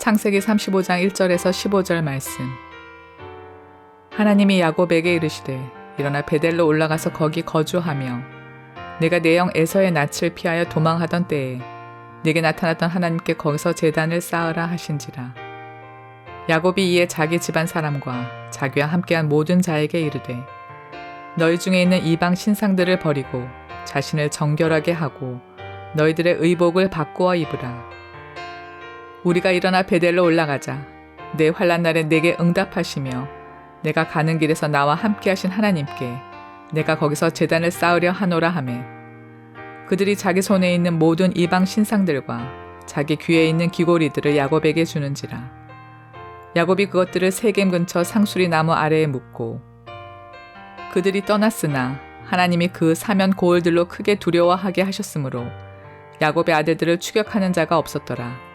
창세기 35장 1절에서 15절 말씀. 하나님이 야곱에게 이르시되 일어나 베델로 올라가서 거기 거주하며 내가 내 형 에서의 낯을 피하여 도망하던 때에 내게 나타났던 하나님께 거기서 제단을 쌓으라 하신지라. 야곱이 이에 자기 집안 사람과 자기와 함께한 모든 자에게 이르되 너희 중에 있는 이방 신상들을 버리고 자신을 정결하게 하고 너희들의 의복을 바꾸어 입으라. 우리가 일어나 베델로 올라가자. 내 환난 날에 내게 응답하시며 내가 가는 길에서 나와 함께하신 하나님께 내가 거기서 제단을 쌓으려 하노라 하매 그들이 자기 손에 있는 모든 이방 신상들과 자기 귀에 있는 귀고리들을 야곱에게 주는지라. 야곱이 그것들을 세겜 근처 상수리 나무 아래에 묻고 그들이 떠났으나 하나님이 그 사면 고을들로 크게 두려워하게 하셨으므로 야곱의 아들들을 추격하는 자가 없었더라.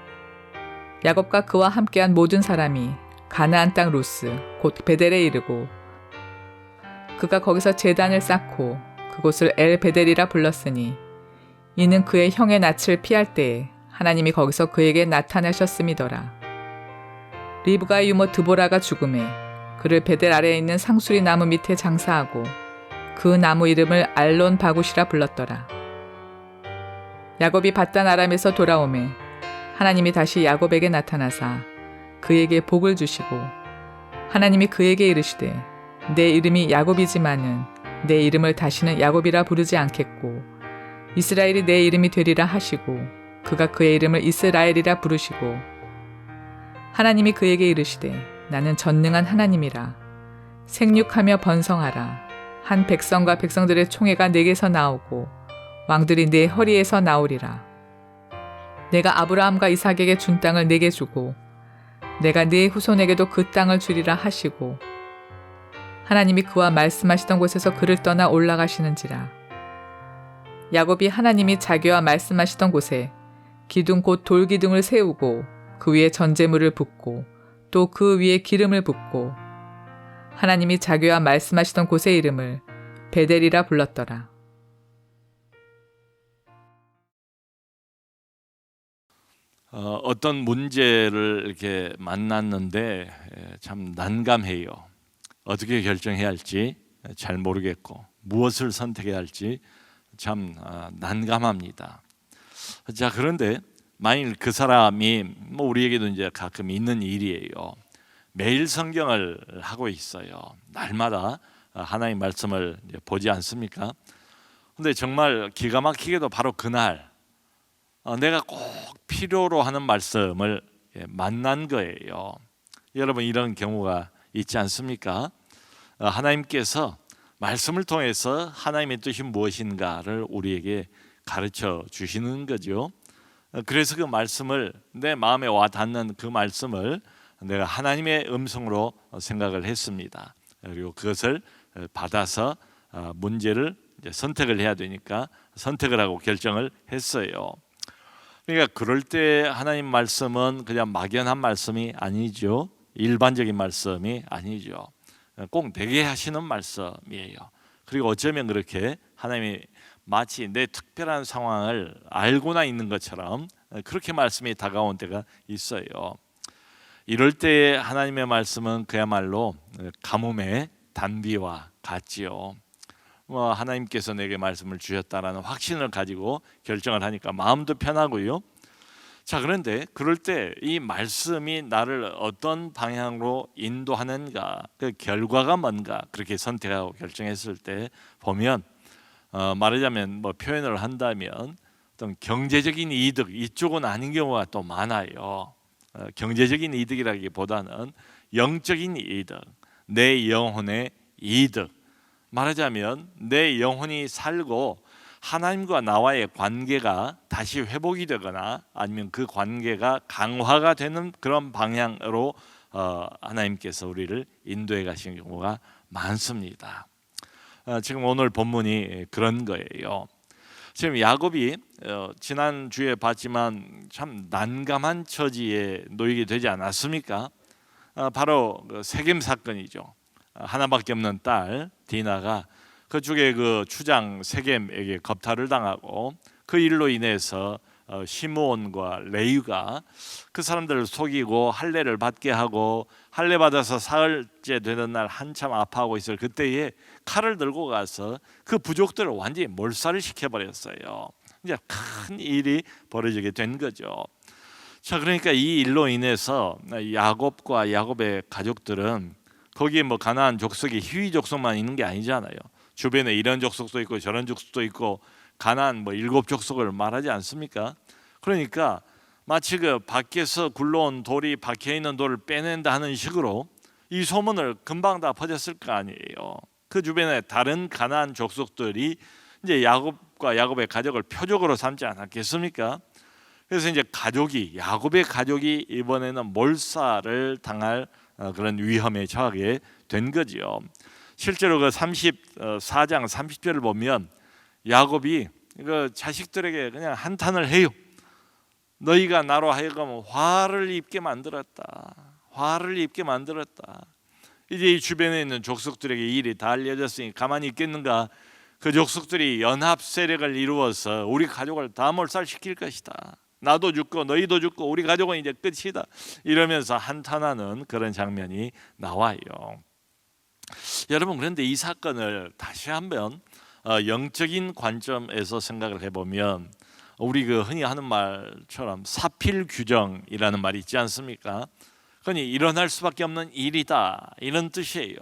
야곱과 그와 함께한 모든 사람이 가나안 땅 루스 곧 베델에 이르고 그가 거기서 제단을 쌓고 그곳을 엘 베델이라 불렀으니 이는 그의 형의 낯을 피할 때에 하나님이 거기서 그에게 나타나셨음이더라. 리브가의 유모 드보라가 죽음에 그를 베델 아래에 있는 상수리 나무 밑에 장사하고 그 나무 이름을 알론 바굿이라 불렀더라. 야곱이 밧단 아람에서 돌아오매 하나님이 다시 야곱에게 나타나사 그에게 복을 주시고 하나님이 그에게 이르시되 내 이름이 야곱이지만은 내 이름을 다시는 야곱이라 부르지 않겠고 이스라엘이 내 이름이 되리라 하시고 그가 그의 이름을 이스라엘이라 부르시고 하나님이 그에게 이르시되 나는 전능한 하나님이라 생육하며 번성하라. 한 백성과 백성들의 총회가 내게서 나오고 왕들이 내 허리에서 나오리라. 내가 아브라함과 이삭에게 준 땅을 내게 주고 내가 네 후손에게도 그 땅을 주리라 하시고 하나님이 그와 말씀하시던 곳에서 그를 떠나 올라가시는지라. 야곱이 하나님이 자기와 말씀하시던 곳에 기둥 곧 돌기둥을 세우고 그 위에 전제물을 붓고 또 그 위에 기름을 붓고 하나님이 자기와 말씀하시던 곳의 이름을 베델이라 불렀더라. 어떤 문제를 이렇게 만났는데 참 난감해요. 어떻게 결정해야 할지 잘 모르겠고 무엇을 선택해야 할지 참 난감합니다. 자, 그런데 만일 그 사람이 우리에게도 이제 가끔 있는 일이에요. 매일 성경을 하고 있어요. 날마다 하나님 말씀을 보지 않습니까? 근데 정말 기가 막히게도 바로 그날 내가 꼭 필요로 하는 말씀을 만난 거예요. 여러분 이런 경우가 있지 않습니까? 하나님께서 말씀을 통해서 하나님의 뜻이 무엇인가를 우리에게 가르쳐 주시는 거죠. 그래서 그 말씀을 내 마음에 와 닿는 그 말씀을 내가 하나님의 음성으로 생각을 했습니다. 그리고 그것을 받아서 문제를 이제 선택을 해야 되니까 선택을 하고 결정을 했어요. 그러니까 그럴 때 하나님 말씀은 그냥 막연한 말씀이 아니죠. 일반적인 말씀이 아니죠. 꼭 내게 하시는 말씀이에요. 그리고 어쩌면 그렇게 하나님이 마치 내 특별한 상황을 알고나 있는 것처럼 그렇게 말씀이 다가온 때가 있어요. 이럴 때 하나님의 말씀은 그야말로 가뭄의 단비와 같지요. 하나님께서 내게 말씀을 주셨다라는 확신을 가지고 결정을 하니까 마음도 편하고요. 자, 그런데 그럴 때 이 말씀이 나를 어떤 방향으로 인도하는가, 그 결과가 뭔가 그렇게 선택하고 결정했을 때 보면 말하자면 표현을 한다면 어떤 경제적인 이득 이쪽은 아닌 경우가 또 많아요. 경제적인 이득이라기보다는 영적인 이득, 내 영혼의 이득. 말하자면 내 영혼이 살고 하나님과 나와의 관계가 다시 회복이 되거나 아니면 그 관계가 강화가 되는 그런 방향으로 하나님께서 우리를 인도해 가시는 경우가 많습니다. 지금 오늘 본문이 그런 거예요. 지금 야곱이 지난 주에 봤지만 참 난감한 처지에 놓이게 되지 않았습니까? 바로 그 세겜 사건이죠. 하나밖에 없는 딸 디나가 그쪽에 그 추장 세겜에게 겁탈을 당하고 그 일로 인해서 시므온과 레위가 그 사람들을 속이고 할례를 받게 하고 할례 받아서 사흘째 되는 날 한참 아파하고 있을 그때에 칼을 들고 가서 그 부족들을 완전히 몰살을 시켜버렸어요. 이제 큰 일이 벌어지게 된 거죠. 자, 그러니까 이 일로 인해서 야곱과 야곱의 가족들은 거기에 뭐 가나안 족속이 히위 족속만 있는 게 아니잖아요. 주변에 이런 족속도 있고 저런 족속도 있고 가나안 뭐 7족속을 말하지 않습니까? 그러니까 마치 그 밖에서 굴러온 돌이 박혀 있는 돌을 빼낸다 하는 식으로 이 소문을 금방 다 퍼졌을 거 아니에요. 그 주변에 다른 가나안 족속들이 이제 야곱과 야곱의 가족을 표적으로 삼지 않았겠습니까? 그래서 이제 야곱의 가족이 이번에는 몰살을 당할 그런 위험에 처하게 된 거지요. 실제로 그 34장 30절을 보면 야곱이 그 자식들에게 그냥 한탄을 해요. 너희가 나로 하여금 화를 입게 만들었다. 화를 입게 만들었다. 이제 이 주변에 있는 족속들에게 이 일이 다 알려졌으니 가만히 있겠는가? 그 족속들이 연합 세력을 이루어서 우리 가족을 다 몰살시킬 것이다. 나도 죽고 너희도 죽고 우리 가족은 이제 끝이다. 이러면서 한탄하는 그런 장면이 나와요. 여러분, 그런데 이 사건을 다시 한번 영적인 관점에서 생각을 해보면 우리 그 흔히 하는 말처럼 사필규정이라는 말이 있지 않습니까? 그러니 일어날 수밖에 없는 일이다, 이런 뜻이에요.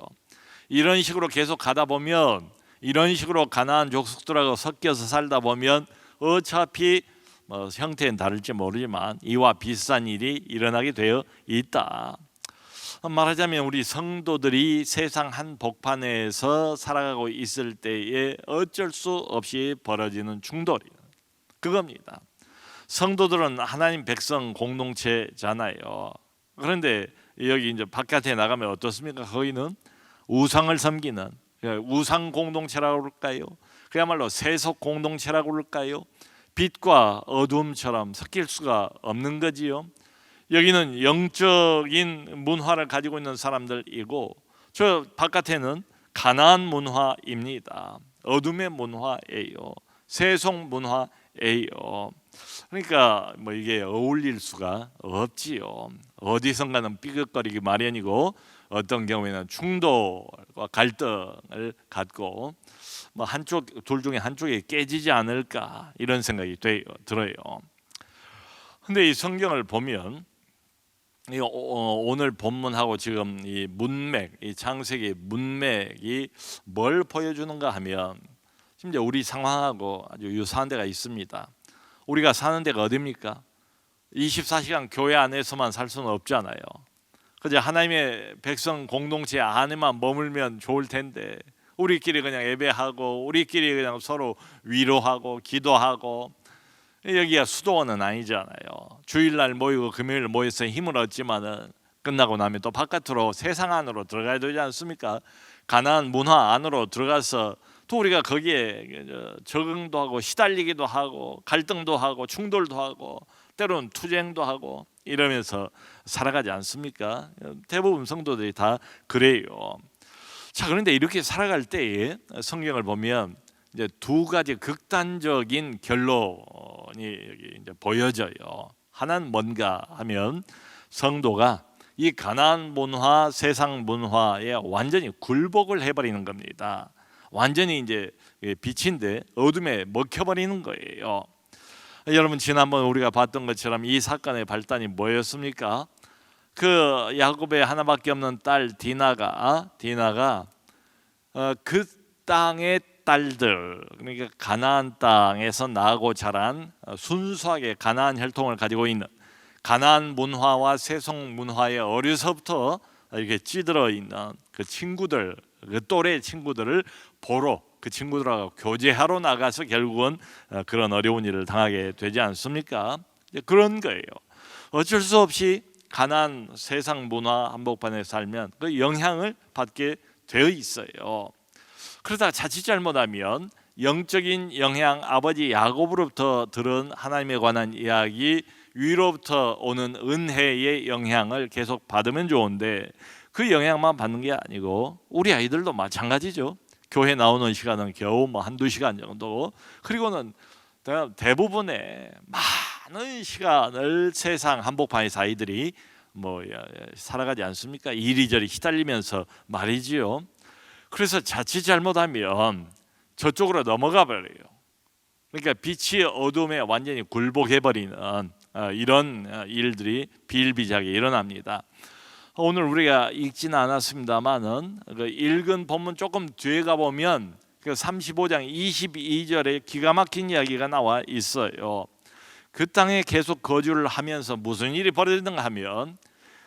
이런 식으로 계속 가다 보면, 이런 식으로 가나안 족속들하고 섞여서 살다 보면 어차피 뭐 형태는 다를지 모르지만 이와 비슷한 일이 일어나게 되어 있다. 말하자면 우리 성도들이 세상 한복판에서 살아가고 있을 때에 어쩔 수 없이 벌어지는 충돌이 그겁니다. 성도들은 하나님 백성 공동체잖아요. 그런데 여기 이제 바깥에 나가면 어떻습니까? 거기는 우상을 섬기는 우상 공동체라고 그럴까요? 그야말로 세속 공동체라고 그럴까요? 빛과 어둠처럼 섞일 수가 없는 거지요. 여기는 영적인 문화를 가지고 있는 사람들이고 저 바깥에는 가나안 문화입니다. 어둠의 문화예요. 세속 문화예요. 그러니까 뭐 이게 어울릴 수가 없지요. 어디선가는 삐걱거리기 마련이고 어떤 경우에는 충돌과 갈등을 갖고 뭐 둘 중에 한쪽이 깨지지 않을까 이런 생각이 들어요. 근데 이 성경을 보면 오늘 본문하고 지금 이 문맥, 이 창세기 문맥이 뭘 보여주는가 하면 심지어 우리 상황하고 아주 유사한 데가 있습니다. 우리가 사는 데가 어디입니까? 24시간 교회 안에서만 살 수는 없잖아요. 그저 하나님의 백성 공동체 안에만 머물면 좋을 텐데 우리끼리 그냥 예배하고 우리끼리 그냥 서로 위로하고 기도하고 여기가 수도원은 아니잖아요. 주일날 모이고 금요일 모여서 힘을 얻지만은 끝나고 나면 또 바깥으로 세상 안으로 들어가야 되지 않습니까? 가나안 문화 안으로 들어가서 또 우리가 거기에 적응도 하고 시달리기도 하고 갈등도 하고 충돌도 하고 때로는 투쟁도 하고 이러면서 살아가지 않습니까? 대부분 성도들이 다 그래요. 자, 그런데 이렇게 살아갈 때에 성경을 보면 이제 두 가지 극단적인 결론이 이제 보여져요. 하나는 뭔가 하면 성도가 이 가나안 문화, 세상 문화에 완전히 굴복을 해버리는 겁니다. 완전히 이제 빛인데 어둠에 먹혀버리는 거예요. 여러분, 지난번 우리가 봤던 것처럼 이 사건의 발단이 뭐였습니까? 그 야곱의 하나밖에 없는 딸 디나가 그 땅의 딸들, 그러니까 가나안 땅에서 나고 자란 순수하게 가나안 혈통을 가지고 있는 가나안 문화와 세속 문화에 어려서부터 이렇게 찌들어 있는 그 친구들, 그 또래 친구들을 보러 그 친구들하고 교제하러 나가서 결국은 그런 어려운 일을 당하게 되지 않습니까? 그런 거예요. 어쩔 수 없이 가나안 세상 문화 한복판에 살면 그 영향을 받게 되어 있어요. 그러다가 자칫 잘못하면 영적인 영향, 아버지 야곱으로부터 들은 하나님에 관한 이야기, 위로부터 오는 은혜의 영향을 계속 받으면 좋은데 그 영향만 받는 게 아니고 우리 아이들도 마찬가지죠. 교회 나오는 시간은 겨우 뭐 한두 시간 정도, 그리고는 대부분의 많은 시간을 세상 한복판에서 아이들이 살아가지 않습니까? 이리저리 휘달리면서 말이지요. 그래서 자칫 잘못하면 저쪽으로 넘어가 버려요. 그러니까 빛이 어둠에 완전히 굴복해버리는 이런 일들이 비일비재하게 일어납니다. 오늘 우리가 읽지는 않았습니다만은 그 읽은 본문 조금 뒤에 가보면 그 35장 22절에 기가 막힌 이야기가 나와 있어요. 그 땅에 계속 거주를 하면서 무슨 일이 벌어지는가 하면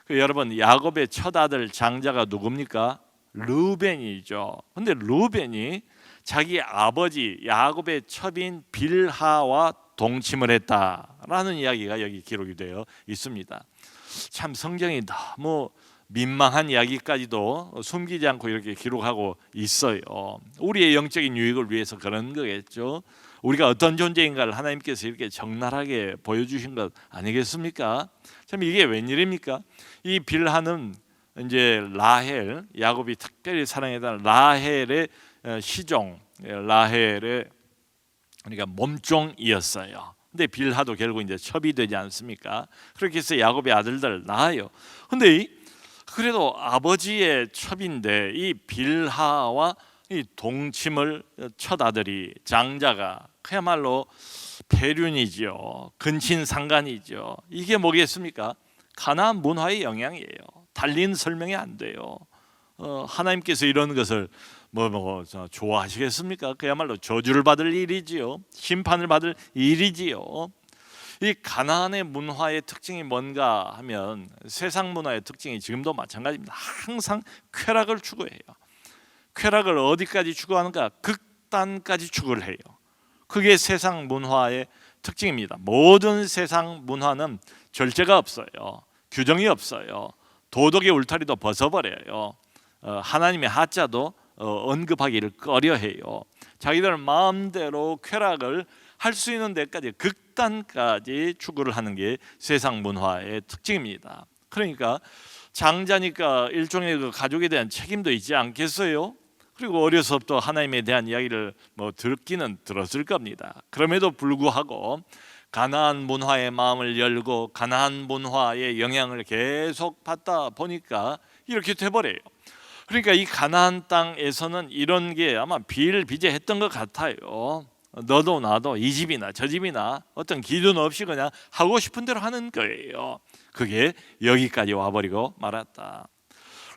여러분 야곱의 첫 아들 장자가 누굽니까? 르우벤이죠. 근데 르우벤이 자기 아버지 야곱의 첩인 빌하와 동침을 했다라는 이야기가 여기 기록이 되어 있습니다. 참 성경이 너무 민망한 이야기까지도 숨기지 않고 이렇게 기록하고 있어요. 우리의 영적인 유익을 위해서 그런 거겠죠. 우리가 어떤 존재인가를 하나님께서 이렇게 적나라하게 보여주신 것 아니겠습니까? 참 이게 웬일입니까? 이 빌하는 이제 라헬, 야곱이 특별히 사랑했던 라헬의 시종, 라헬의 그러니까 몸종이었어요. 근데 빌하도 결국 이제 첩이 되지 않습니까? 그렇게 해서 야곱의 아들들 낳아요. 근데 그래도 아버지의 첩인데 이 빌하와 이 동침을 첫 아들이 장자가 그야말로 폐륜이죠. 근친상간이죠. 이게 뭐겠습니까? 가나안 문화의 영향이에요. 달리는 설명이 안 돼요. 하나님께서 이런 것을 좋아하시겠습니까? 그야말로 저주를 받을 일이지요. 심판을 받을 일이지요. 이 가나안의 문화의 특징이 뭔가 하면 세상 문화의 특징이 지금도 마찬가지입니다. 항상 쾌락을 추구해요. 쾌락을 어디까지 추구하는가? 극단까지 추구를 해요. 그게 세상 문화의 특징입니다. 모든 세상 문화는 절제가 없어요. 규정이 없어요. 도덕의 울타리도 벗어버려요. 하나님의 하자도 언급하기를 꺼려해요. 자기들 마음대로 쾌락을 할 수 있는 데까지 극단까지 추구를 하는 게 세상 문화의 특징입니다. 그러니까 장자니까 일종의 그 가족에 대한 책임도 있지 않겠어요? 그리고 어려서부터 하나님에 대한 이야기를 듣기는 들었을 겁니다. 그럼에도 불구하고 가나안 문화의 마음을 열고 가나안 문화의 영향을 계속 받다 보니까 이렇게 돼버려요. 그러니까 이 가나안 땅에서는 이런 게 아마 비일비재했던 것 같아요. 너도 나도 이 집이나 저 집이나 어떤 기준 없이 그냥 하고 싶은 대로 하는 거예요. 그게 여기까지 와버리고 말았다.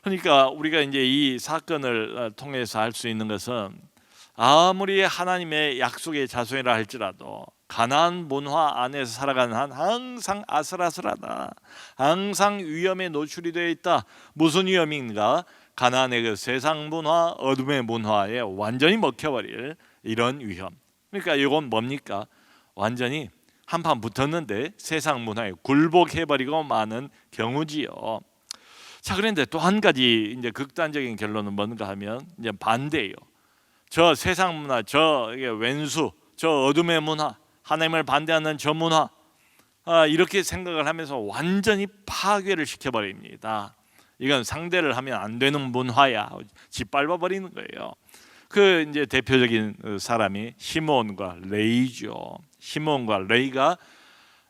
그러니까 우리가 이제 이 사건을 통해서 알 수 있는 것은 아무리 하나님의 약속의 자손이라 할지라도 가나안 문화 안에서 살아가는 한 항상 아슬아슬하다. 항상 위험에 노출이 되어 있다. 무슨 위험인가? 가나안의 그 세상 문화, 어둠의 문화에 완전히 먹혀버릴 이런 위험. 그러니까 이건 뭡니까? 완전히 한판 붙었는데 세상 문화에 굴복해버리고 마는 경우지요. 자, 그런데 또 한 가지 이제 극단적인 결론은 뭔가 하면 이제 반대예요. 저 세상 문화, 저 왼수, 저 어둠의 문화, 하나님을 반대하는 저 문화, 이렇게 생각을 하면서 완전히 파괴를 시켜버립니다. 이건 상대를 하면 안 되는 문화야. 짓밟아 버리는 거예요. 그 이제 대표적인 사람이 시몬과 레이죠. 시몬과 레이가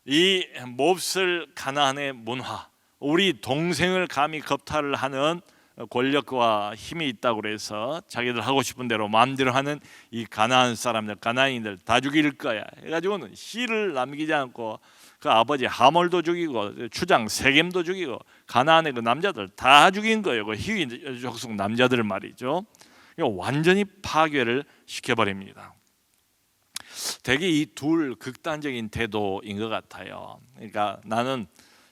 이 몹쓸 가나안의 문화, 우리 동생을 감히 겁탈을 하는 권력과 힘이 있다고 그래서 자기들 하고 싶은 대로 마음대로 하는 이 가나안 사람들, 가나안인들 다 죽일 거야 해가지고는 씨를 남기지 않고 그 아버지 하몰도 죽이고 추장 세겜도 죽이고 가나안의 그 남자들 다 죽인 거예요. 그 히위 족속 남자들 말이죠. 이거 완전히 파괴를 시켜버립니다. 되게 이 둘 극단적인 태도인 것 같아요. 그러니까 나는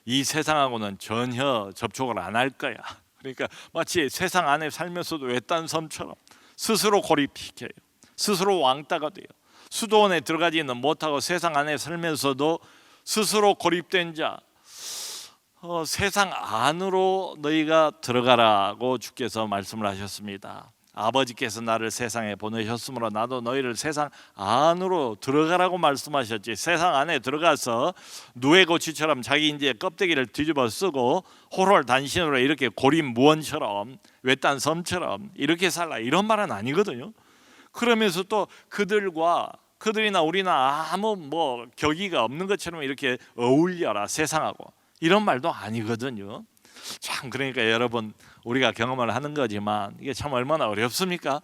이 세상하고는 전혀 접촉을 안 할 거야. 그러니까 마치 세상 안에 살면서도 외딴 섬처럼 스스로 고립시켜요. 스스로 왕따가 돼요. 수도원에 들어가지는 못하고 세상 안에 살면서도 스스로 고립된 자, 세상 안으로 너희가 들어가라고 주께서 말씀을 하셨습니다. 아버지께서 나를 세상에 보내셨으므로 나도 너희를 세상 안으로 들어가라고 말씀하셨지. 세상 안에 들어가서 누에 고치처럼 자기 이제 껍데기를 뒤집어 쓰고 호롤 단신으로 이렇게 고립무원처럼 외딴 섬처럼 이렇게 살라 이런 말은 아니거든요. 그러면서 또 그들과 그들이나 우리나 아무 뭐 격의가 없는 것처럼 이렇게 어울려라 세상하고, 이런 말도 아니거든요. 참 그러니까 여러분, 우리가 경험을 하는 거지만 이게 참 얼마나 어렵습니까?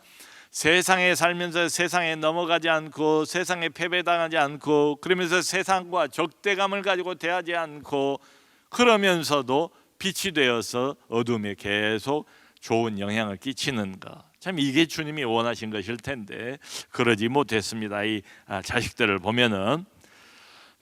세상에 살면서 세상에 넘어가지 않고 세상에 패배당하지 않고, 그러면서 세상과 적대감을 가지고 대하지 않고, 그러면서도 빛이 되어서 어둠에 계속 좋은 영향을 끼치는 것, 참 이게 주님이 원하신 것일 텐데 그러지 못했습니다. 이 자식들을 보면은,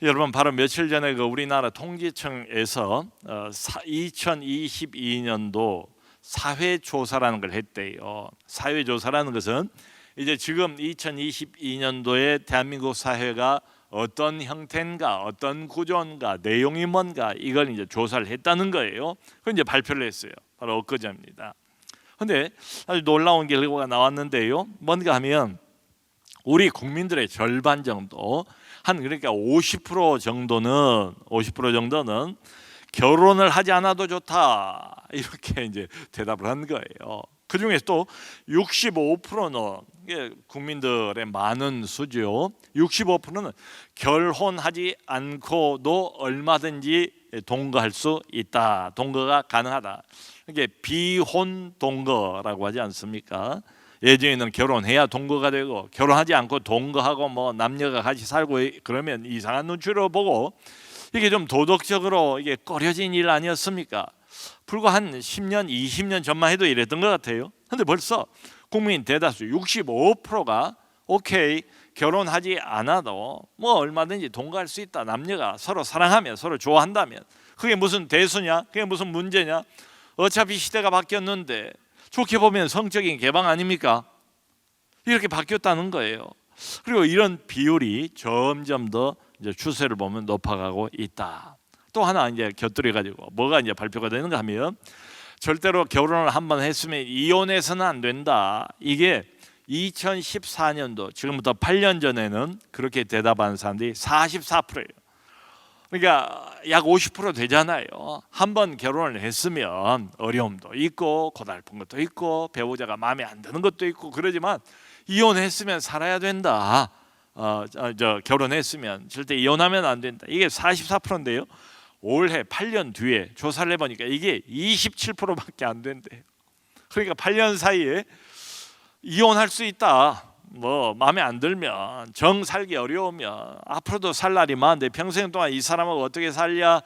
여러분 바로 며칠 전에 그 우리나라 통계청에서 2022년도 사회조사라는 걸 했대요. 사회조사라는 것은 이제 지금 2022년도에 대한민국 사회가 어떤 형태인가, 어떤 구조인가, 내용이 뭔가, 이걸 이제 조사를 했다는 거예요. 그 이제 발표를 했어요. 바로 엊그제입니다. 근데 아주 놀라운 결과가 나왔는데요. 뭔가 하면 우리 국민들의 절반 정도, 한 그러니까 50% 정도는 결혼을 하지 않아도 좋다, 이렇게 이제 대답을 한 거예요. 그 중에 또 65%는, 이게 국민들의 많은 수죠. 65%는 결혼하지 않고도 얼마든지 동거할 수 있다, 동거가 가능하다. 이게 비혼 동거라고 하지 않습니까? 예전에는 결혼해야 동거가 되고, 결혼하지 않고 동거하고 뭐 남녀가 같이 살고 그러면 이상한 눈치로 보고, 이게 좀 도덕적으로 이게 꺼려진 일 아니었습니까? 불과 한 10년, 20년 전만 해도 이랬던 것 같아요. 근데 벌써 국민 대다수 65%가 오케이, 결혼하지 않아도 뭐 얼마든지 동거할 수 있다. 남녀가 서로 사랑하면, 서로 좋아한다면. 그게 무슨 대수냐? 그게 무슨 문제냐? 어차피 시대가 바뀌었는데, 좋게 보면 성적인 개방 아닙니까? 이렇게 바뀌었다는 거예요. 그리고 이런 비율이 점점 더 이제 추세를 보면 높아가고 있다. 또 하나 이제 곁들여 가지고 뭐가 이제 발표가 되는가 하면, 절대로 결혼을 한번 했으면 이혼해서는 안 된다. 이게 2014년도, 지금부터 8년 전에는 그렇게 대답한 사람들이 44%예요. 그러니까 약 50% 되잖아요. 한번 결혼을 했으면 어려움도 있고 고달픈 것도 있고 배우자가 마음에 안 드는 것도 있고 그러지만, 이혼했으면 살아야 된다. 결혼했으면 절대 이혼하면 안 된다. 이게 44%인데요. 올해 8년 뒤에 조사를 해보니까 이게 27%밖에 안 된대요. 그러니까 8년 사이에 이혼할 수 있다. 뭐 마음에 안 들면, 정 살기 어려우면, 앞으로도 살 날이 많은데 평생 동안 이 사람하고 어떻게 살냐,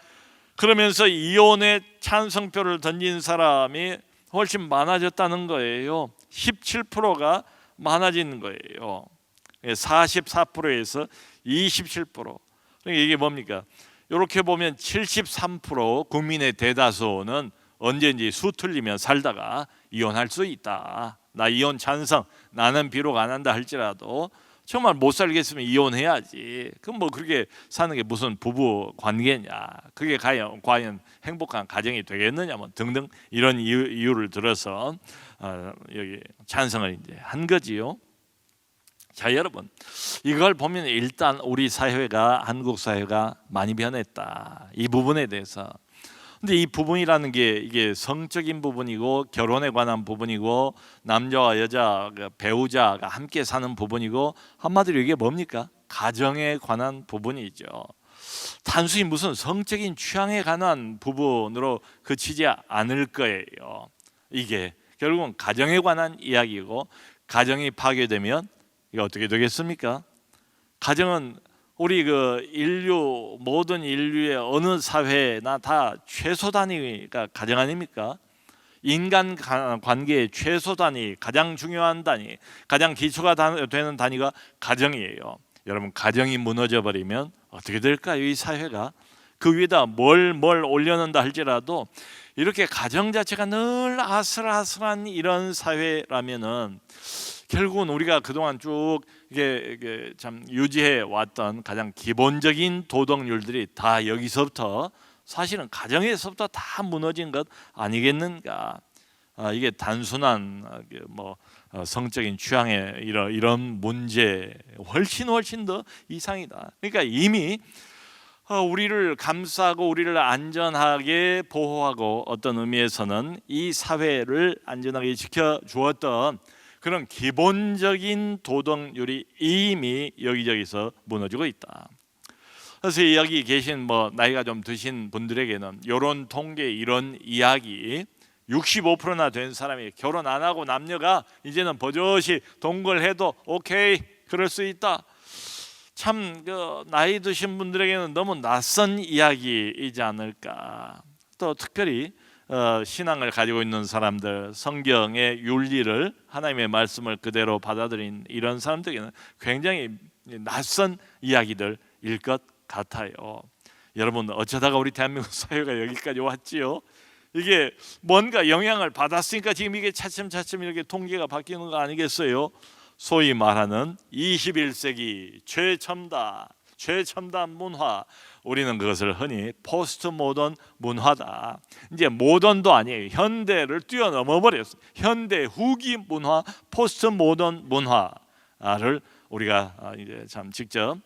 그러면서 이혼의 찬성표를 던진 사람이 훨씬 많아졌다는 거예요. 17%가 많아진 거예요. 44%에서 27%. 그러니까 이게 뭡니까? 이렇게 보면 73% 국민의 대다수는 언제든지 수 틀리면 살다가 이혼할 수 있다. 나 이혼 찬성, 나는 비록 안 한다 할지라도 정말 못 살겠으면 이혼해야지. 그럼 뭐 그렇게 사는 게 무슨 부부 관계냐? 그게 과연 행복한 가정이 되겠느냐? 뭐 등등 이런 이유를 들어서 여기 찬성을 이제 한 거지요. 자, 여러분, 이걸 보면 일단 우리 사회가, 한국 사회가 많이 변했다, 이 부분에 대해서. 근데 이 부분이라는 게 이게 성적인 부분이고, 결혼에 관한 부분이고, 남자와 여자 배우자가 함께 사는 부분이고, 한마디로 이게 뭡니까? 가정에 관한 부분이죠. 단순히 무슨 성적인 취향에 관한 부분으로 그치지 않을 거예요. 이게 결국은 가정에 관한 이야기고, 가정이 파괴되면 이게 어떻게 되겠습니까? 가정은 우리 모든 인류의 어느 사회나 다 최소 단위가 가정 아닙니까? 인간 관계의 최소 단위, 가장 중요한 단위, 가장 기초가 되는 단위가 가정이에요. 여러분, 가정이 무너져 버리면 어떻게 될까요? 이 사회가 그 위에다 뭘 올려놓는다 할지라도, 이렇게 가정 자체가 늘 아슬아슬한 이런 사회라면은 결국은 우리가 그동안 쭉 이게 참 유지해 왔던 가장 기본적인 도덕률들이 다 여기서부터, 사실은 가정에서부터 다 무너진 것 아니겠는가? 이게 단순한 성적인 취향의 이런 문제 훨씬 더 이상이다. 그러니까 이미 우리를 감싸고 우리를 안전하게 보호하고, 어떤 의미에서는 이 사회를 안전하게 지켜주었던 그런 기본적인 도덕률이 이미 여기저기서 무너지고 있다. 그래서 여기 계신 나이가 좀 드신 분들에게는 이런 통계, 이런 이야기, 65%나 된 사람이 결혼 안 하고 남녀가 이제는 버젓이 동거해도 오케이, 그럴 수 있다. 참 나이 드신 분들에게는 너무 낯선 이야기이지 않을까. 또 특별히 신앙을 가지고 있는 사람들, 성경의 윤리를, 하나님의 말씀을 그대로 받아들인 이런 사람들에게는 굉장히 낯선 이야기들일 것 같아요. 여러분, 어쩌다가 우리 대한민국 사회가 여기까지 왔지요? 이게 뭔가 영향을 받았으니까 지금 이게 차츰차츰 이렇게 통계가 바뀌는 거 아니겠어요? 소위 말하는 21세기 최첨단 문화, 우리는 그것을 흔히 포스트 모던 문화다. 이제 모던도 아니에요. 현대를 뛰어넘어 버렸어요. 현대 후기 문화, 포스트 모던 문화를 우리가 이제 참 직접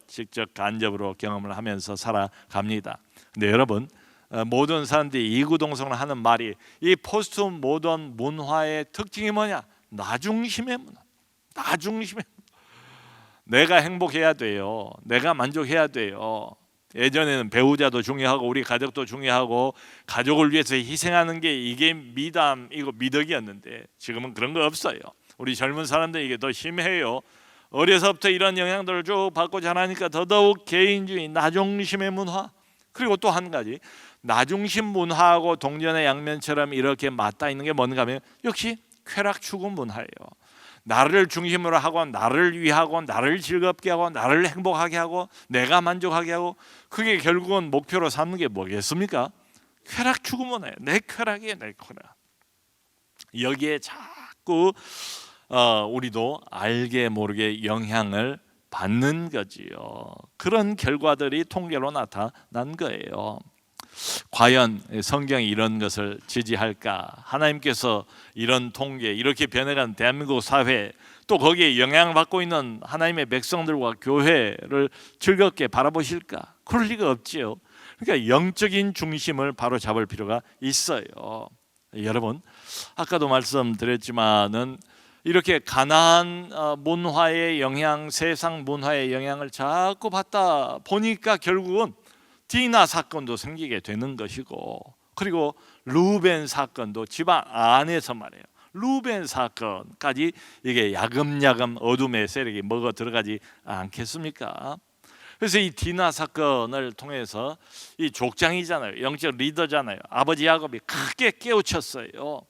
간접으로 경험을 하면서 살아갑니다. 근데 여러분, 모든 사람들이 이구동성을 하는 말이, 이 포스트 모던 문화의 특징이 뭐냐? 나중심의 문화. 나중심의 내가 행복해야 돼요. 내가 만족해야 돼요. 예전에는 배우자도 중요하고 우리 가족도 중요하고 가족을 위해서 희생하는 게 이게 미담이고 미덕이었는데 지금은 그런 거 없어요. 우리 젊은 사람들 이게 더 심해요. 어려서부터 이런 영향들을 쭉 받고 자라니까 더더욱 개인주의, 나중심의 문화. 그리고 또 한 가지, 나중심 문화하고 동전의 양면처럼 이렇게 맞닿아 있는 게 뭔가 하면 역시 쾌락 추구 문화예요. 나를 중심으로 하고, 나를 위하고, 나를 즐겁게 하고, 나를 행복하게 하고, 내가 만족하게 하고, 그게 결국은 목표로 삼는 게 뭐겠습니까? 쾌락 추구 문화예요. 내 쾌락이에요, 내 쾌락. 여기에 자꾸 우리도 알게 모르게 영향을 받는 거지요. 그런 결과들이 통계로 나타난 거예요. 과연 성경이 이런 것을 지지할까? 하나님께서 이런 통계, 이렇게 변해간 대한민국 사회, 또 거기에 영향을 받고 있는 하나님의 백성들과 교회를 즐겁게 바라보실까? 그럴 리가 없지요. 그러니까 영적인 중심을 바로 잡을 필요가 있어요. 여러분, 아까도 말씀드렸지만은 이렇게 가나안 문화의 영향, 세상 문화의 영향을 자꾸 받다 보니까 결국은 디나 사건도 생기게 되는 것이고, 그리고 루벤 사건도 집안 안에서 말이에요. 루벤 사건까지 이게 야금야금 어둠의 세력이 먹어 들어가지 않겠습니까? 그래서 이 디나 사건을 통해서 이 족장이잖아요. 영적 리더잖아요. 아버지 야곱이 크게 깨우쳤어요.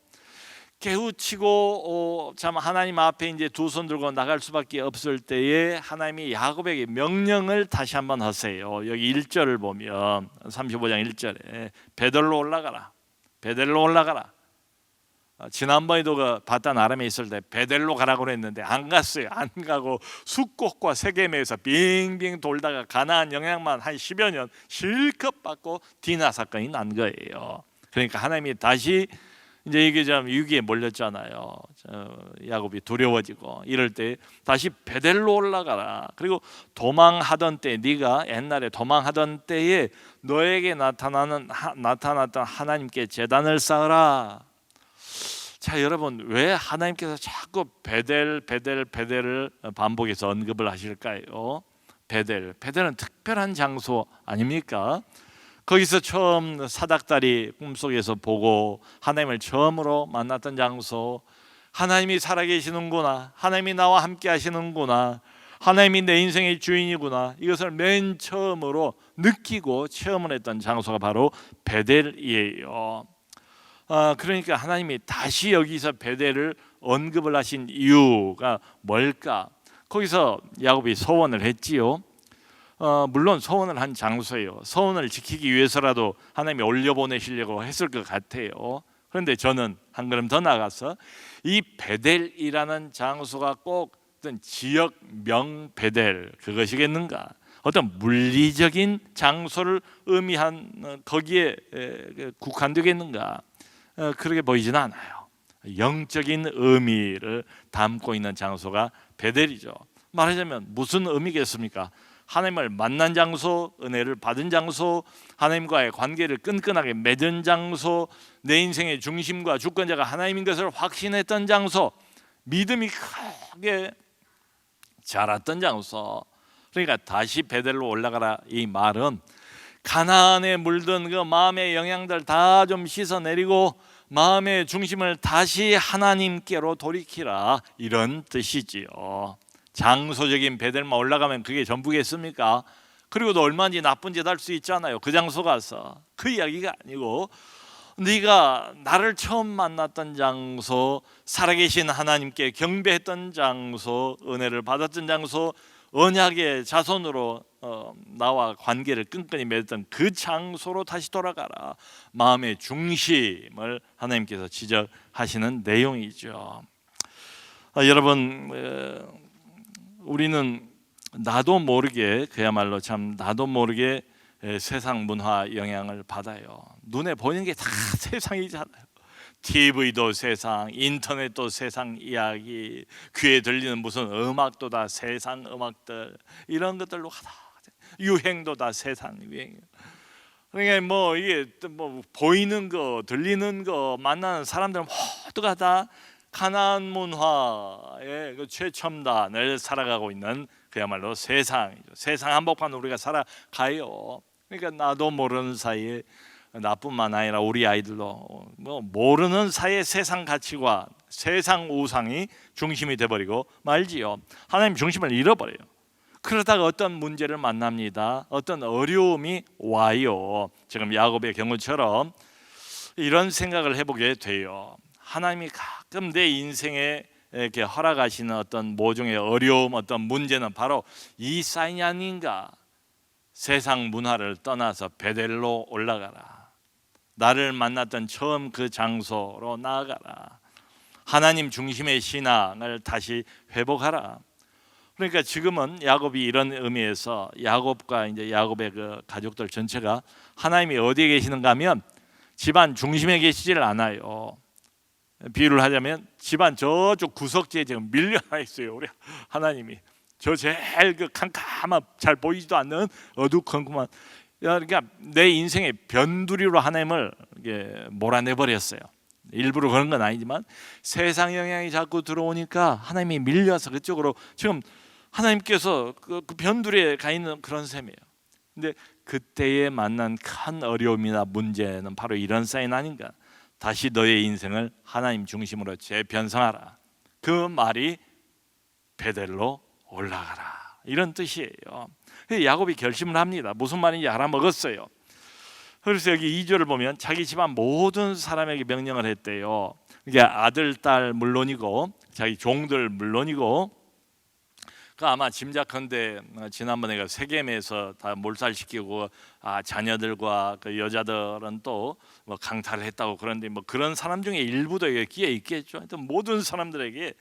깨우치고 참 하나님 앞에 이제 두 손 들고 나갈 수밖에 없을 때에 하나님이 야곱에게 명령을 다시 한번 하세요. 여기 1절을 보면 35장 1절에 베델로 올라가라. 베델로 올라가라. 지난번에도 그 바단 아람에 있을 때 베델로 가라고 그랬는데 안 갔어요. 안 가고 숫곡과 세겜에서 빙빙 돌다가 가나안 영향만 한 10여 년 실컷 받고 디나 사건이 난 거예요. 그러니까 하나님이 다시 이제 이게 좀 위기에 몰렸잖아요. 야곱이 두려워지고 이럴 때 다시 베델로 올라가라. 그리고 도망하던 때, 네가 옛날에 도망하던 때에 너에게 나타났던 하나님께 제단을 쌓으라. 자, 여러분, 왜 하나님께서 자꾸 베델을 반복해서 언급을 하실까요? 베델은 특별한 장소 아닙니까? 거기서 처음 사닥다리 꿈속에서 보고 하나님을 처음으로 만났던 장소, 하나님이 살아계시는구나, 하나님이 나와 함께 하시는구나, 하나님이 내 인생의 주인이구나, 이것을 맨 처음으로 느끼고 체험을 했던 장소가 바로 베델이에요. 그러니까 하나님이 다시 여기서 베델을 언급을 하신 이유가 뭘까? 거기서 야곱이 소원을 했지요. 물론 소원을 한 장소예요. 소원을 지키기 위해서라도 하나님이 올려보내시려고 했을 것 같아요. 그런데 저는 한 걸음 더 나가서 이 베델이라는 장소가 꼭 어떤 지역명 베델 그것이겠는가? 어떤 물리적인 장소를 의미한 거기에 국한되겠는가? 그렇게 보이지는 않아요. 영적인 의미를 담고 있는 장소가 베델이죠. 말하자면 무슨 의미겠습니까? 하나님을 만난 장소, 은혜를 받은 장소, 하나님과의 관계를 끈끈하게 맺은 장소, 내 인생의 중심과 주권자가 하나님인 것을 확신했던 장소, 믿음이 크게 자랐던 장소. 그러니까 다시 베델로 올라가라 이 말은 가나안에 물든 그 마음의 영향들 다 좀 씻어내리고 마음의 중심을 다시 하나님께로 돌이키라 이런 뜻이지요. 장소적인 베델만 올라가면 그게 전부겠습니까? 그리고도 얼마든지 나쁜 짓 할 수 있잖아요. 그 장소 가서. 그 이야기가 아니고 네가 나를 처음 만났던 장소, 살아계신 하나님께 경배했던 장소, 은혜를 받았던 장소, 언약의 자손으로 나와 관계를 끈끈이 맺었던 그 장소로 다시 돌아가라. 마음의 중심을 하나님께서 지적하시는 내용이죠. 여러분, 우리는 나도 모르게 그야말로 참 나도 모르게 세상 문화 영향을 받아요. 눈에 보이는 게 다 세상이잖아요. TV도 세상, 인터넷도 세상 이야기, 귀에 들리는 무슨 음악도 다 세상 음악들, 이런 것들로 하다 유행도 다 세상 유행. 그러니까 뭐 이게 뭐 보이는 거, 들리는 거, 만나는 사람들 모두가 다 가나안 문화의 그 최첨단을 살아가고 있는 그야말로 세상이죠. 세상 한복판 우리가 살아가요. 그러니까 나도 모르는 사이에 나뿐만 아니라 우리 아이들도 뭐 모르는 사이에 세상 가치관, 세상 우상이 중심이 돼버리고 말지요. 하나님 중심을 잃어버려요. 그러다가 어떤 문제를 만납니다. 어떤 어려움이 와요. 지금 야곱의 경우처럼 이런 생각을 해보게 돼요. 하나님이 가끔 내 인생에 이렇게 허락하시는 어떤 모종의 어려움, 어떤 문제는 바로 이 사인이 아닌가. 세상 문화를 떠나서 베델로 올라가라. 나를 만났던 처음 그 장소로 나아가라. 하나님 중심의 신앙을 다시 회복하라. 그러니까 지금은 야곱이 이런 의미에서 야곱과 이제 야곱의 그 가족들 전체가 하나님이 어디에 계시는가 하면 집안 중심에 계시질 않아요. 비유를 하자면 집안 저쪽 구석지에 지금 밀려나 있어요. 우리 하나님이 저 제일 그 캄캄한 잘 보이지도 않는 어두컴컴한, 그러니까 내 인생의 변두리로 하나님을 몰아내 버렸어요. 일부러 그런 건 아니지만 세상 영향이 자꾸 들어오니까 하나님이 밀려서 그쪽으로 지금 하나님께서 그 변두리에 가 있는 그런 셈이에요. 근데 그때에 만난 큰 어려움이나 문제는 바로 이런 사인 아닌가. 다시 너의 인생을 하나님 중심으로 재편성하라. 그 말이 베델로 올라가라 이런 뜻이에요. 야곱이 결심을 합니다. 무슨 말인지 알아먹었어요. 그래서 여기 2절을 보면 자기 집안 모든 사람에게 명령을 했대요. 이게 아들, 딸 물론이고 자기 종들 물론이고, 그 아마 짐작컨대 지난번에 그 세겜에서 다 몰살시키고 자녀들과 그 여자들은 또 뭐 강탈을 했다고 그런데 뭐 그런 사람 중에 일부도 끼어 있겠죠. 하여튼 모든 사람들에게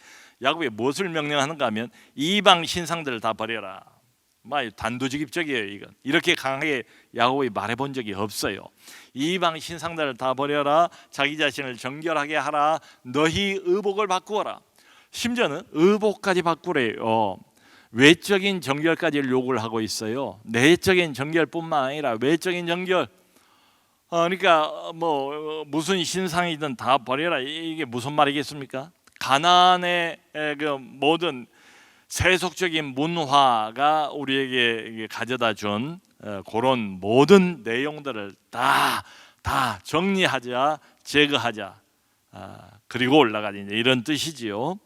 야곱이 무엇을 명령하는가 하면 이방 신상들을 다 버려라. 단도직입적이에요. 이건 이렇게 강하게 야곱이 말해본 적이 없어요. 이방 신상들을 다 버려라. 자기 자신을 정결하게 하라. 너희 의복을 바꾸어라. 심지어는 의복까지 바꾸래요. 외적인 정결까지 요구를 하고 있어요. 내적인 정결뿐만 아니라 외적인 정결. 그러니까 뭐 무슨 신상이든 다 버려라. 이게 무슨 말이겠습니까? 가나안의 그 모든 세속적인 문화가 우리에게 가져다 준 그런 모든 내용들을 다 정리하자, 제거하자, 그리고 올라가자, 이런 뜻이지요.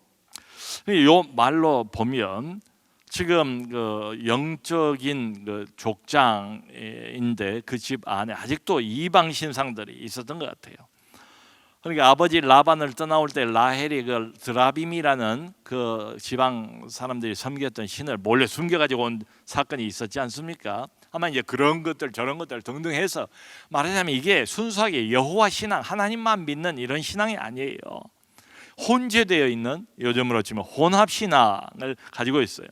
이 말로 보면 지금 그 영적인 그 족장인데 그 집 안에 아직도 이방 신상들이 있었던 것 같아요. 그러니까 아버지 라반을 떠나올 때 라헬이 그 드라빔이라는 그 지방 사람들이 섬겼던 신을 몰래 숨겨가지고 온 사건이 있었지 않습니까? 아마 이제 그런 것들 저런 것들 등등 해서 말하자면 이게 순수하게 여호와 신앙, 하나님만 믿는 이런 신앙이 아니에요. 혼재되어 있는, 요즘으로 치면 혼합 신앙을 가지고 있어요.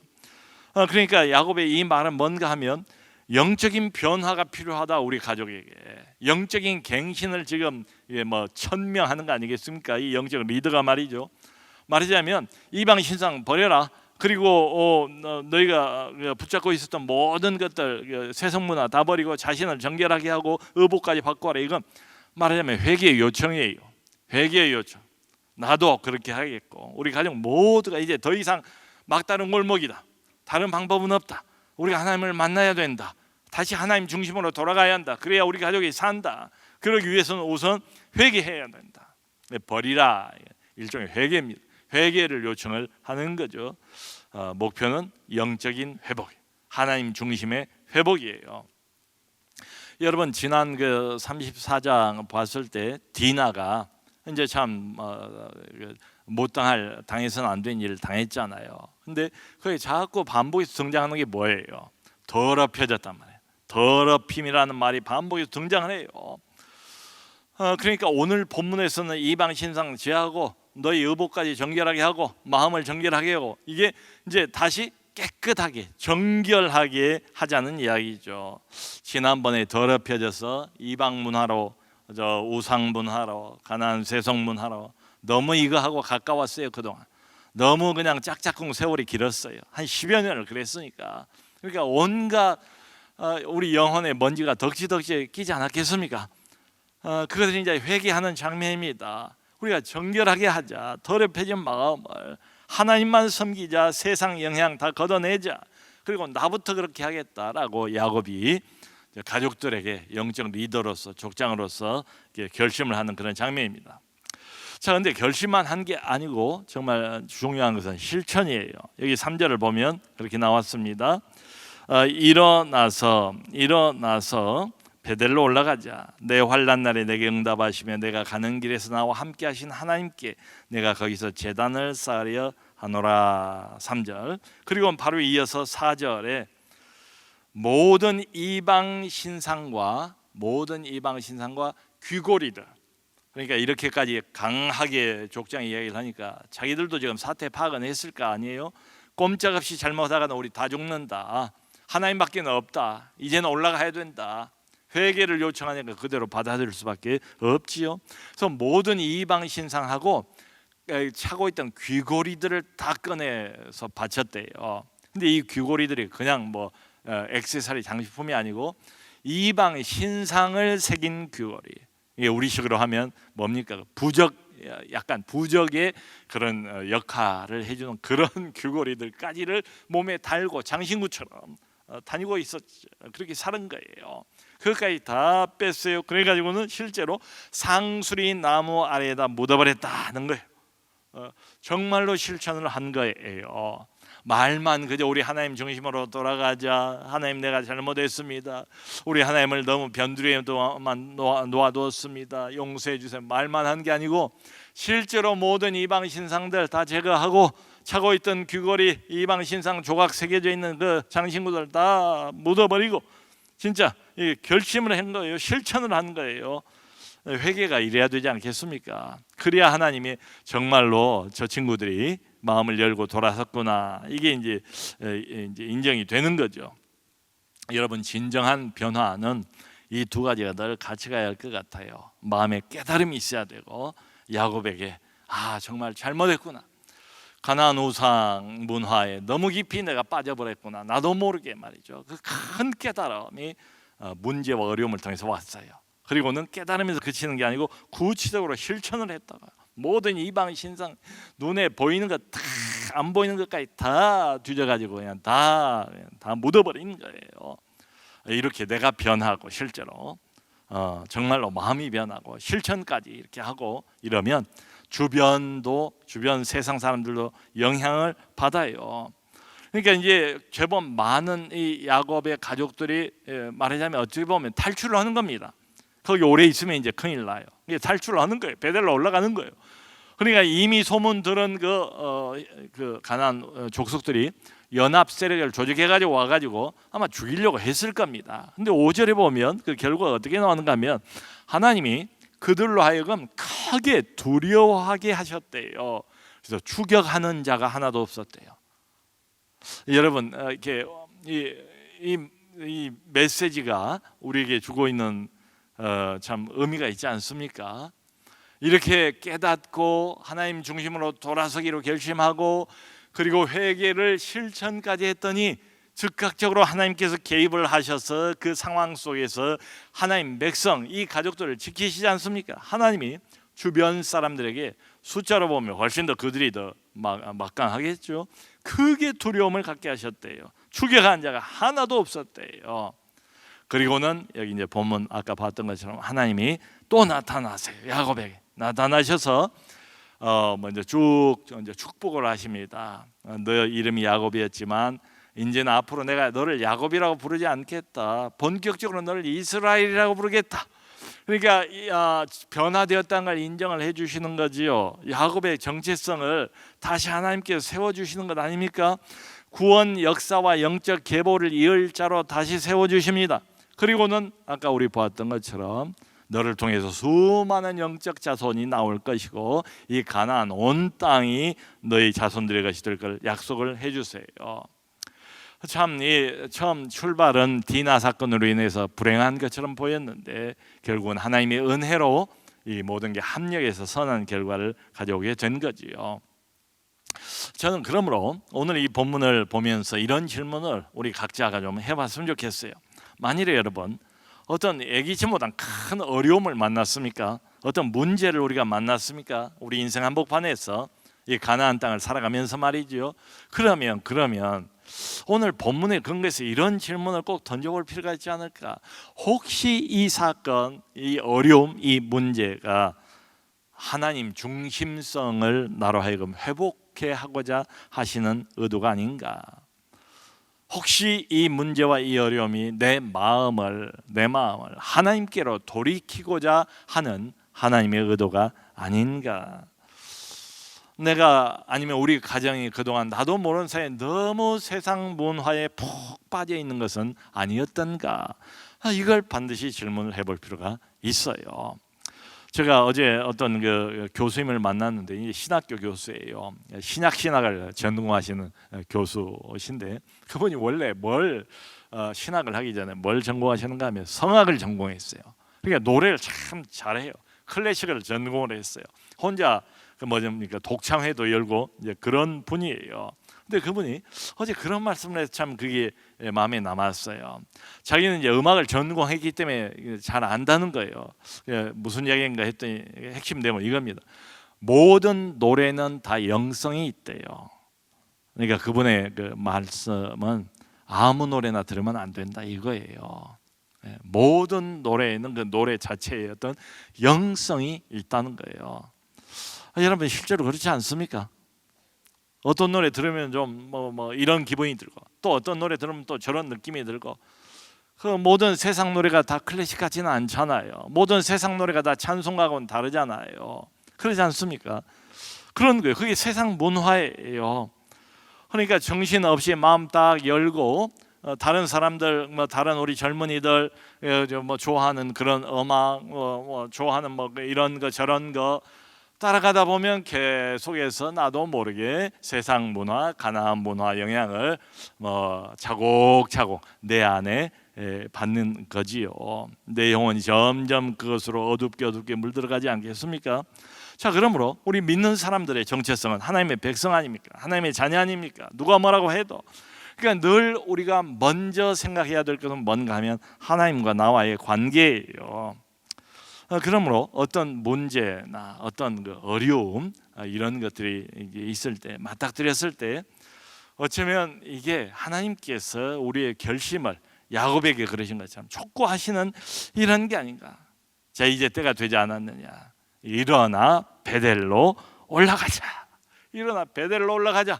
그러니까 야곱의 이 말은 뭔가 하면 영적인 변화가 필요하다. 우리 가족에게 영적인 갱신을 지금 뭐 천명하는 거 아니겠습니까? 이 영적 리더가 말이죠. 말하자면 이방 신상 버려라. 그리고 너희가 붙잡고 있었던 모든 것들 세속 문화 다 버리고 자신을 정결하게 하고 의복까지 바꾸어라. 이건 말하자면 회개의 요청이에요. 회개의 요청. 나도 그렇게 하겠고 우리 가족 모두가 이제 더 이상 막다른 골목이다. 다른 방법은 없다. 우리가 하나님을 만나야 된다. 다시 하나님 중심으로 돌아가야 한다. 그래야 우리 가족이 산다. 그러기 위해서는 우선 회개해야 된다. 버리라, 일종의 회개입니다. 회개를 요청을 하는 거죠. 목표는 영적인 회복, 하나님 중심의 회복이에요. 여러분 지난 그 34장 봤을 때 디나가 이제 참 당해서는 안 된 일을 당했잖아요. 근데 그게 자꾸 반복해서 등장하는 게 뭐예요? 더럽혀졌단 말이에요. 더럽힘이라는 말이 반복해서 등장을 해요. 그러니까 오늘 본문에서는 이방 신상 제하고 너희 의복까지 정결하게 하고 마음을 정결하게 하고 이게 이제 다시 깨끗하게 정결하게 하자는 이야기죠. 지난번에 더럽혀져서 이방 문화로 우상 문화로 가나안 세속 문화로 너무 이거 하고 가까웠어요. 그동안 너무 그냥 짝짝꿍 세월이 길었어요. 한 10여 년을 그랬으니까. 그러니까 온갖 우리 영혼의 먼지가 덕지덕지 끼지 않았겠습니까? 그것을 이제 회개하는 장면입니다. 우리가 정결하게 하자. 더럽혀진 마음을 하나님만 섬기자. 세상 영향 다 걷어내자. 그리고 나부터 그렇게 하겠다라고 야곱이 가족들에게 영적 리더로서 족장으로서 결심을 하는 그런 장면입니다. 자, 근데 결심만 한 게 아니고 정말 중요한 것은 실천이에요. 여기 3절을 보면 그렇게 나왔습니다. 일어나서 베델로 올라가자. 내 환난 날에 내게 응답하시며 내가 가는 길에서 나와 함께 하신 하나님께 내가 거기서 제단을 쌓으려 하노라. 3절. 그리고 바로 이어서 4절에 모든 이방 신상과 귀고리들, 그러니까 이렇게까지 강하게 족장이 이야기를 하니까 자기들도 지금 사태 파악은 했을 거 아니에요. 꼼짝없이 잘못하다가 우리 다 죽는다. 하나님밖에 없다. 이제는 올라가야 된다. 회개를 요청하니까 그대로 받아들일 수밖에 없지요. 그래서 모든 이방 신상하고 차고 있던 귀고리들을 다 꺼내서 바쳤대요. 근데 이 귀고리들이 그냥 액세서리 장식품이 아니고 이방 신상을 새긴 귀고리. 이게 우리식으로 하면 뭡니까? 약간 부적의 그런 역할을 해주는 그런 귀고리들까지를 몸에 달고 장신구처럼 다니고 있었죠. 그렇게 사는 거예요. 그것까지 다 뺐어요. 그래가지고는 실제로 상수리 나무 아래에다 묻어버렸다는 거예요. 정말로 실천을 한 거예요. 말만 그저 우리 하나님 중심으로 돌아가자. 하나님 내가 잘못했습니다. 우리 하나님을 너무 변두리에만 놓아두었습니다. 용서해 주세요. 말만 한 게 아니고 실제로 모든 이방 신상들 다 제거하고 차고 있던 귀걸이 이방 신상 조각 새겨져 있는 그 장신구들 다 묻어버리고 진짜 결심을 한 거예요. 실천을 한 거예요. 회개가 이래야 되지 않겠습니까? 그래야 하나님이 정말로 저 친구들이 마음을 열고 돌아섰구나. 이게 이제 인정이 되는 거죠. 여러분 진정한 변화는 이 두 가지가 늘 같이 가야 할 것 같아요. 마음에 깨달음이 있어야 되고 야곱에게 정말 잘못했구나. 가나안 우상 문화에 너무 깊이 내가 빠져버렸구나. 나도 모르게 말이죠. 그 큰 깨달음이 문제와 어려움을 통해서 왔어요. 그리고는 깨달으면서 그치는 게 아니고 구체적으로 실천을 했다가 모든 이방 신상 눈에 보이는 것 다 안 보이는 것까지 다 뒤져가지고 그냥 다 묻어버린 거예요. 이렇게 내가 변하고 실제로 정말로 마음이 변하고 실천까지 이렇게 하고 이러면 주변 세상 사람들도 영향을 받아요. 그러니까 이제 제법 많은 이 야곱의 가족들이 말하자면 어떻게 보면 탈출을 하는 겁니다. 거기 오래 있으면 이제 큰일 나요. 이게 탈출을 하는 거예요. 베델로 올라가는 거예요. 그러니까 이미 소문 들은 그 가나안 족속들이 연합 세력을 조직해가지고 와가지고 아마 죽이려고 했을 겁니다. 근데 5절에 보면 그 결과가 어떻게 나오는가 하면 하나님이 그들로 하여금 크게 두려워하게 하셨대요. 그래서 추격하는 자가 하나도 없었대요. 여러분 이렇게 이 메시지가 우리에게 주고 있는 참 의미가 있지 않습니까? 이렇게 깨닫고 하나님 중심으로 돌아서기로 결심하고 그리고 회개를 실천까지 했더니 즉각적으로 하나님께서 개입을 하셔서 그 상황 속에서 하나님 백성 이 가족들을 지키시지 않습니까? 하나님이 주변 사람들에게 숫자로 보면 훨씬 더 그들이 더 막강하겠죠. 크게 두려움을 갖게 하셨대요. 추격한 자가 하나도 없었대요. 그리고는 여기 이제 본문 아까 봤던 것처럼 하나님이 또 나타나세요. 야곱에게 나타나셔서 먼저 이제 축복을 하십니다. 너 이름이 야곱이었지만 이제는 앞으로 내가 너를 야곱이라고 부르지 않겠다. 본격적으로 너를 이스라엘이라고 부르겠다. 그러니까 변화되었다는 걸 인정을 해주시는 거지요. 야곱의 정체성을 다시 하나님께서 세워주시는 것 아닙니까? 구원 역사와 영적 계보를 이을 자로 다시 세워주십니다. 그리고는 아까 우리 보았던 것처럼 너를 통해서 수많은 영적 자손이 나올 것이고 이 가나안 온 땅이 너희 자손들의 것이 될 걸 약속을 해주세요. 참 이 처음 출발은 디나 사건으로 인해서 불행한 것처럼 보였는데 결국은 하나님의 은혜로 이 모든 게 합력해서 선한 결과를 가져오게 된 거지요. 저는 그러므로 오늘 이 본문을 보면서 이런 질문을 우리 각자가 좀 해봤으면 좋겠어요. 만일에 여러분 어떤 예기치보다 큰 어려움을 만났습니까? 어떤 문제를 우리가 만났습니까? 우리 인생 한복판에서 이 가나안 땅을 살아가면서 말이죠. 그러면 오늘 본문에 근거해서 이런 질문을 꼭 던져볼 필요가 있지 않을까? 혹시 이 사건, 이 어려움, 이 문제가 하나님 중심성을 나로 하여금 회복해 하고자 하시는 의도가 아닌가? 혹시 이 문제와 이 어려움이 내 마음을 하나님께로 돌이키고자 하는 하나님의 의도가 아닌가? 내가 아니면 우리 가정이 그동안 나도 모르는 사이에 너무 세상 문화에 푹 빠져 있는 것은 아니었던가? 이걸 반드시 질문을 해볼 필요가 있어요. 제가 어제 어떤 그 교수님을 만났는데 신학교 교수예요. 신학을 전공하시는 교수신데 그분이 원래 신학을 하기 전에 뭘 전공하시는가 하면 성악을 전공했어요. 그러니까 노래를 참 잘해요. 클래식을 전공을 했어요. 혼자 독창회도 열고 이제 그런 분이에요. 근데 그분이 어제 그런 말씀을 해서 참 그게 마음에 남았어요. 자기는 이제 음악을 전공했기 때문에 잘 안다는 거예요. 무슨 이야기인가 했더니 핵심 내용은 이겁니다. 모든 노래는 다 영성이 있대요. 그러니까 그분의 그 말씀은 아무 노래나 들으면 안 된다 이거예요. 모든 노래에는 그 노래 자체의 어떤 영성이 있다는 거예요. 여러분 실제로 그렇지 않습니까? 어떤 노래 들으면 좀 이런 기분이 들고 또 어떤 노래 들으면 또 저런 느낌이 들고 그 모든 세상 노래가 다 클래식 같지는 않잖아요. 모든 세상 노래가 다 찬송가하고는 다르잖아요. 그렇지 않습니까? 그런 거예요. 그게 세상 문화예요. 그러니까 정신 없이 마음 딱 열고 다른 사람들 다른 우리 젊은이들 좋아하는 그런 음악 좋아하는 이런 거 저런 거 따라가다 보면 계속해서 나도 모르게 세상 문화, 가나안 문화 영향을 차곡차곡 내 안에 받는 거지요. 내 영혼이 점점 그것으로 어둡게 물들어가지 않겠습니까? 자, 그러므로 우리 믿는 사람들의 정체성은 하나님의 백성 아닙니까? 하나님의 자녀 아닙니까? 누가 뭐라고 해도 그러니까 늘 우리가 먼저 생각해야 될 것은 뭔가 하면 하나님과 나와의 관계예요. 그러므로 어떤 문제나 어떤 그 어려움 이런 것들이 있을 때 맞닥뜨렸을 때 어쩌면 이게 하나님께서 우리의 결심을 야곱에게 그러신 것처럼 촉구하시는 이런 게 아닌가. 자, 이제 때가 되지 않았느냐. 일어나 베델로 올라가자. 일어나 베델로 올라가자.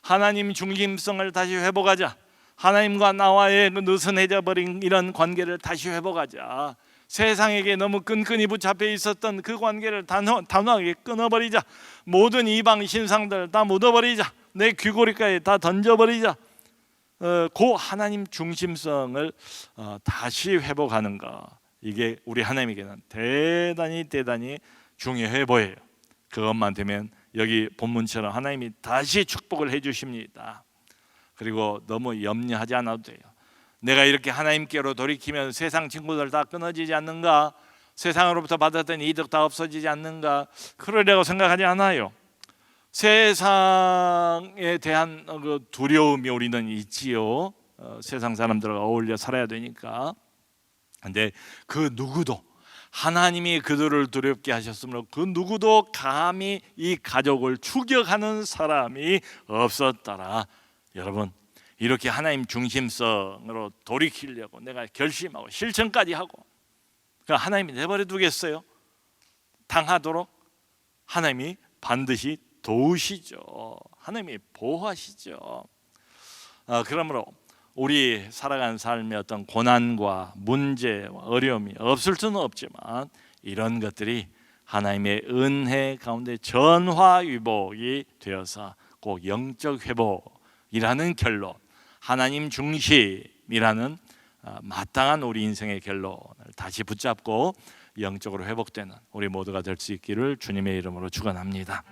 하나님 중심성을 다시 회복하자. 하나님과 나와의 그 느슨해져 버린 이런 관계를 다시 회복하자. 세상에게 너무 끈끈이 붙잡혀 있었던 그 관계를 단호하게 끊어버리자. 모든 이방 신상들 다 묻어버리자. 내 귀고리까지 다 던져버리자. 그 하나님 중심성을 다시 회복하는 거, 이게 우리 하나님에게는 대단히 중요해 보여요. 그것만 되면 여기 본문처럼 하나님이 다시 축복을 해주십니다. 그리고 너무 염려하지 않아도 돼요. 내가 이렇게 하나님께로 돌이키면 세상 친구들 다 끊어지지 않는가? 세상으로부터 받았던 이득 다 없어지지 않는가? 그러려고 생각하지 않아요. 세상에 대한 그 두려움이 우리는 있지요. 세상 사람들과 어울려 살아야 되니까. 근데 그 누구도 하나님이 그들을 두렵게 하셨으므로 그 누구도 감히 이 가족을 추격하는 사람이 없었더라. 여러분, 이렇게 하나님 중심성으로 돌이키려고 내가 결심하고 실천까지 하고, 그러니까 하나님이 내버려 두겠어요? 당하도록? 하나님이 반드시 도우시죠. 하나님이 보호하시죠. 그러므로 우리 살아가는 삶의 어떤 고난과 문제와 어려움이 없을 수는 없지만, 이런 것들이 하나님의 은혜 가운데 전화위복이 되어서 꼭 영적 회복이라는 결론, 하나님 중심이라는 마땅한 우리 인생의 결론을 다시 붙잡고 영적으로 회복되는 우리 모두가 될 수 있기를 주님의 이름으로 축원합니다.